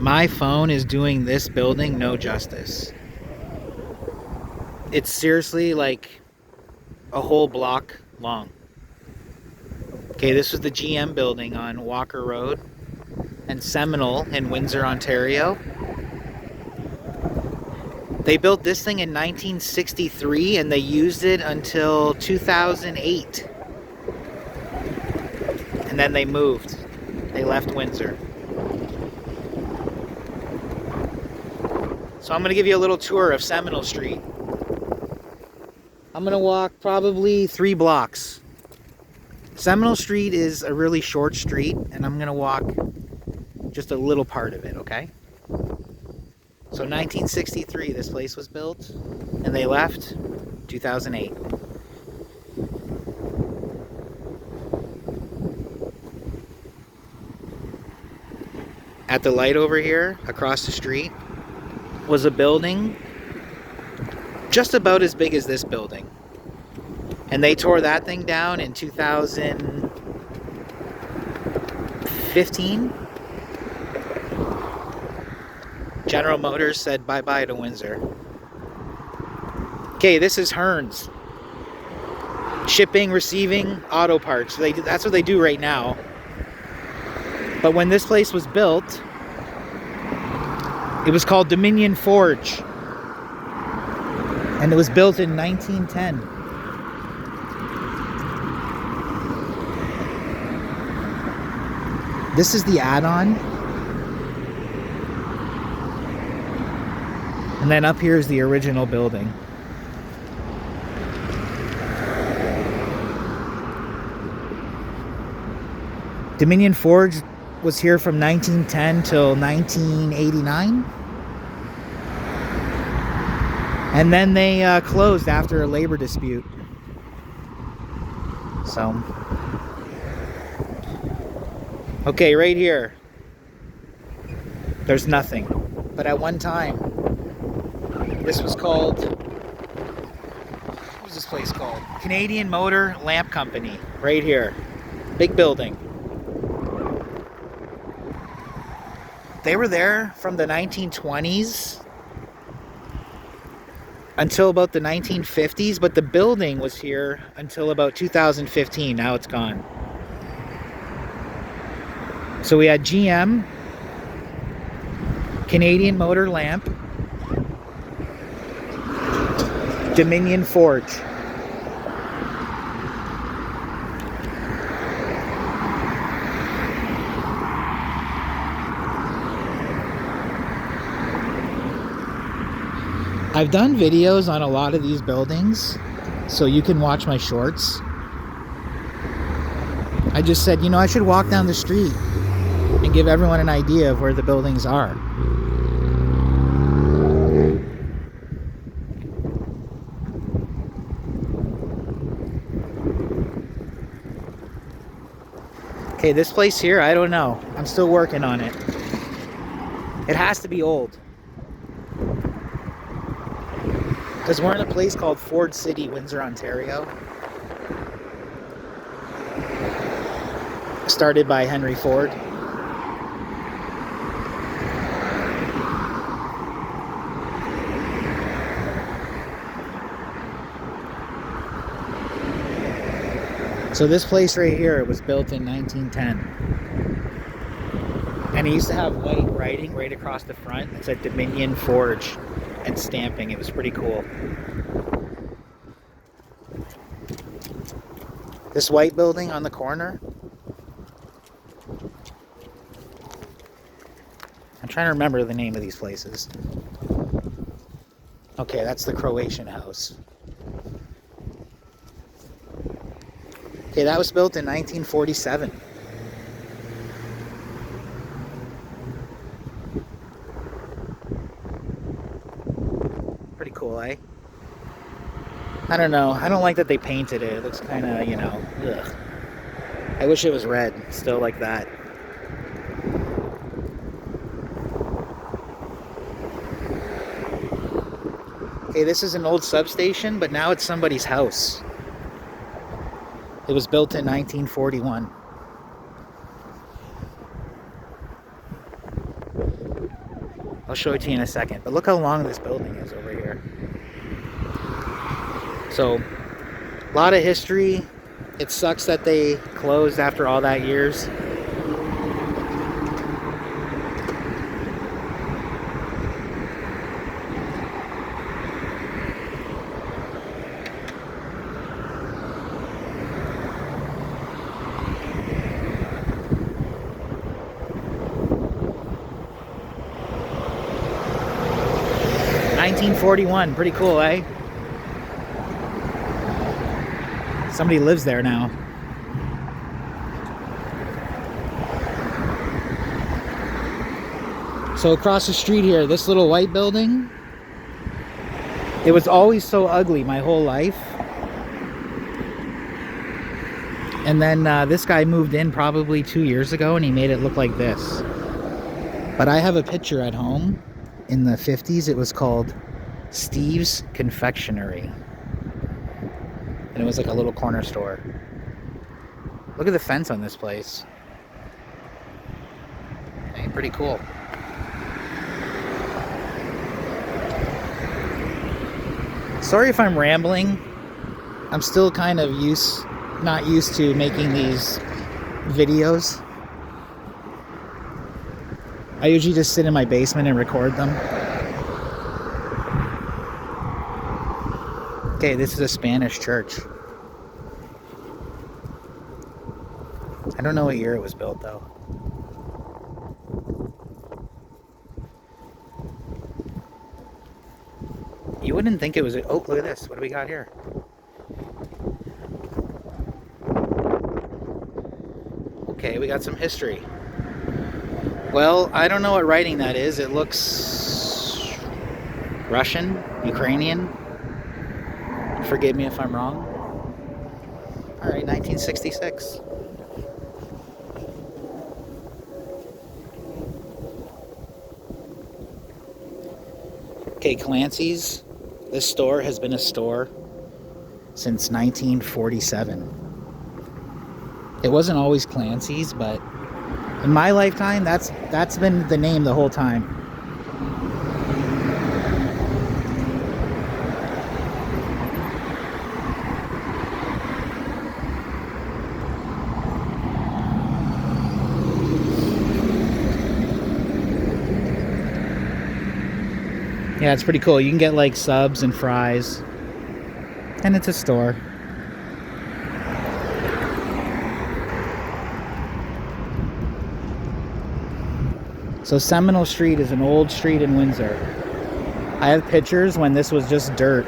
My phone is doing this building no justice. It's seriously like a whole block long. Okay, this was the GM building on Walker Road and Seminole in Windsor, Ontario. They built this thing in 1963 and they used it until 2008. And then they moved. They left Windsor. So I'm going to give you a little tour of Seminole Street. I'm going to walk probably 3 blocks. Seminole Street is a really short street, and I'm going to walk just a little part of it, okay? So 1963, this place was built, and they left 2008. At the light over here, across the street, was a building just about as big as this building. And they tore that thing down in 2015. General Motors said bye-bye to Windsor. Okay, this is Hearns. Shipping, receiving, auto parts. That's what they do right now. But when this place was built, it was called Dominion Forge. And it was built in 1910. This is the add-on. And then up here is the original building. Dominion Forge was here from 1910 till 1989. And then they closed after a labor dispute. So, okay, right here, there's nothing. But at one time, this was called, what was this place called? Canadian Motor Lamp Company, right here. Big building. They were there from the 1920s until about the 1950s, but the building was here until about 2015. Now it's gone. So we had GM, Canadian Motor Lamp, Dominion Forge. I've done videos on a lot of these buildings, so you can watch my shorts. I just said, you know, I should walk down the street and give everyone an idea of where the buildings are. Okay, this place here, I don't know. I'm still working on it. It has to be old. Because we're in a place called Ford City, Windsor, Ontario. Started by Henry Ford. So this place right here was built in 1910. And it used to have white writing right across the front. It said Dominion Forge and stamping. It was pretty cool. This white building on the corner, I'm trying to remember the name of these places. Okay, that's the Croatian house. Okay, that was built in 1947. Pretty cool, eh? I don't know. I don't like that they painted it. It looks kind of, you know, ugh. I wish it was red, still like that. Okay, this is an old substation, but now it's somebody's house. It was built in 1941. I'll show it to you in a second. But look how long this building is over here. So, a lot of history. It sucks that they closed after all that years. $1941, pretty cool, eh? Somebody lives there now. So across the street here, this little white building, it was always so ugly my whole life. And then this guy moved in probably 2 years ago and he made it look like this. But I have a picture at home. In the 50s, it was called Steve's Confectionery. And it was like a little corner store. Look at the fence on this place. Hey, pretty cool. Sorry if I'm rambling. I'm still kind of not used to making these videos. I usually just sit in my basement and record them. Okay, this is a Spanish church. I don't know what year it was built though. You wouldn't think it was oh, look at this. What do we got here? Okay, we got some history. Well, I don't know what writing that is. It looks Russian, Ukrainian. Forgive me if I'm wrong. All right, 1966. Okay, Clancy's. This store has been a store since 1947. It wasn't always Clancy's, but in my lifetime, that's been the name the whole time. Yeah, it's pretty cool. You can get like subs and fries. And it's a store. So Seminole Street is an old street in Windsor. I have pictures when this was just dirt.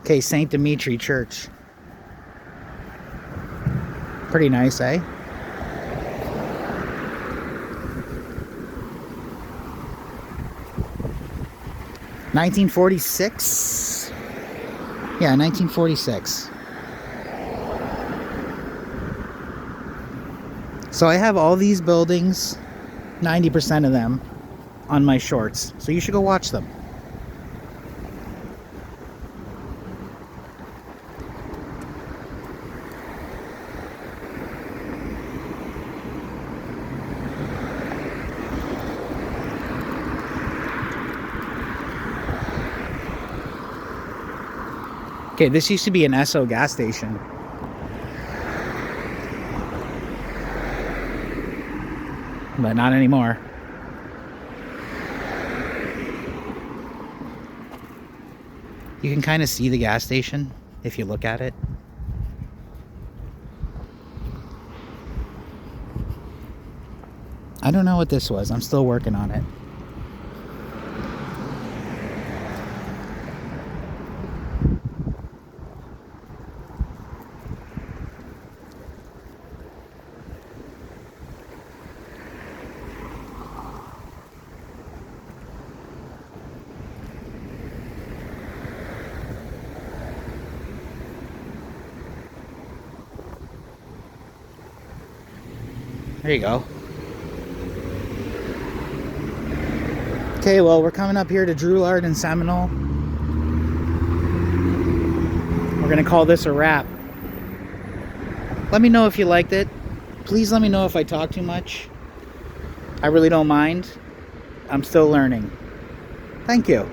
Okay, St. Dimitri Church. Pretty nice, eh? $1946? Yeah, 1946. So I have all these buildings, 90% of them, on my shorts. So you should go watch them. Okay, this used to be an Esso gas station. But not anymore. You can kind of see the gas station if you look at it. I don't know what this was. I'm still working on it. There you go. Okay, well, we're coming up here to Drouillard and Seminole. We're gonna call this a wrap. Let me know if you liked it. Please let me know if I talk too much. I really don't mind. I'm still learning. Thank you.